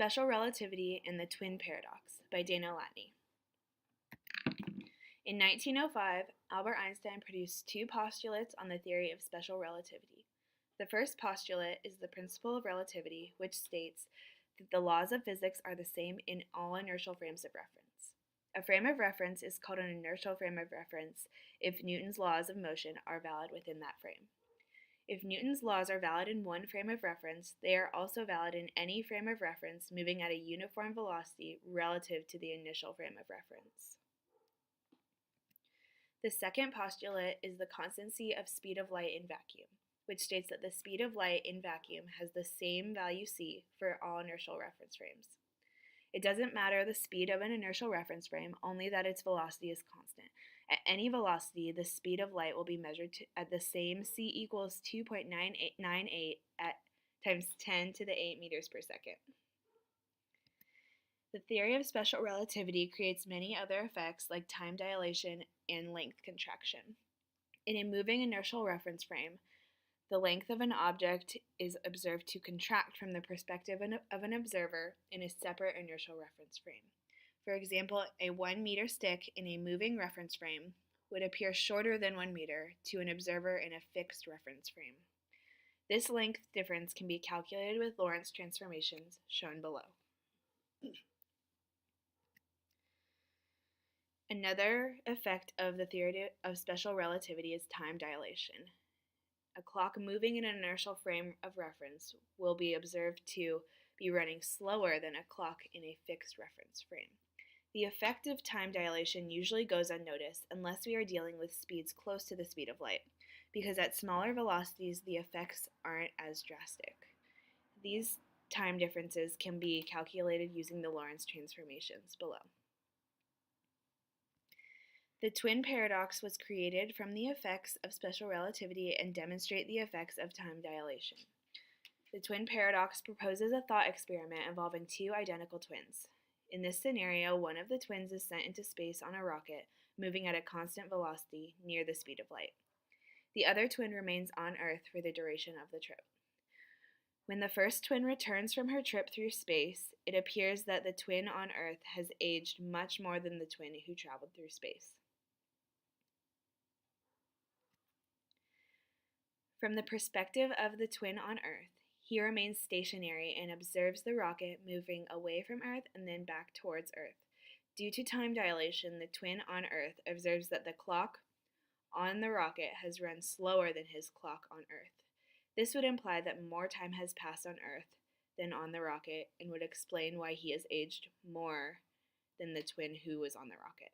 Special Relativity and the Twin Paradox by Dana Latney. In 1905, Albert Einstein produced two postulates on the theory of special relativity. The first postulate is the principle of relativity, which states that the laws of physics are the same in all inertial frames of reference. A frame of reference is called an inertial frame of reference if Newton's laws of motion are valid within that frame. If Newton's laws are valid in one frame of reference, they are also valid in any frame of reference moving at a uniform velocity relative to the initial frame of reference. The second postulate is the constancy of speed of light in vacuum, which states that the speed of light in vacuum has the same value c for all inertial reference frames. It doesn't matter the speed of an inertial reference frame, only that its velocity is constant. At any velocity, the speed of light will be measured at the same c equals 2.998 times 10 to the 8 meters per second. The theory of special relativity creates many other effects like time dilation and length contraction. In a moving inertial reference frame, the length of an object is observed to contract from the perspective of an observer in a separate inertial reference frame. For example, a 1 meter stick in a moving reference frame would appear shorter than 1 meter to an observer in a fixed reference frame. This length difference can be calculated with Lorentz transformations shown below. Another effect of the theory of special relativity is time dilation. A clock moving in an inertial frame of reference will be observed to be running slower than a clock in a fixed reference frame. The effect of time dilation usually goes unnoticed unless we are dealing with speeds close to the speed of light, because at smaller velocities the effects aren't as drastic. These time differences can be calculated using the Lorentz transformations below. The twin paradox was created from the effects of special relativity and demonstrate the effects of time dilation. The twin paradox proposes a thought experiment involving two identical twins. In this scenario, one of the twins is sent into space on a rocket, moving at a constant velocity near the speed of light. The other twin remains on Earth for the duration of the trip. When the first twin returns from her trip through space, it appears that the twin on Earth has aged much more than the twin who traveled through space. From the perspective of the twin on Earth, he remains stationary and observes the rocket moving away from Earth and then back towards Earth. Due to time dilation, the twin on Earth observes that the clock on the rocket has run slower than his clock on Earth. This would imply that more time has passed on Earth than on the rocket and would explain why he has aged more than the twin who was on the rocket.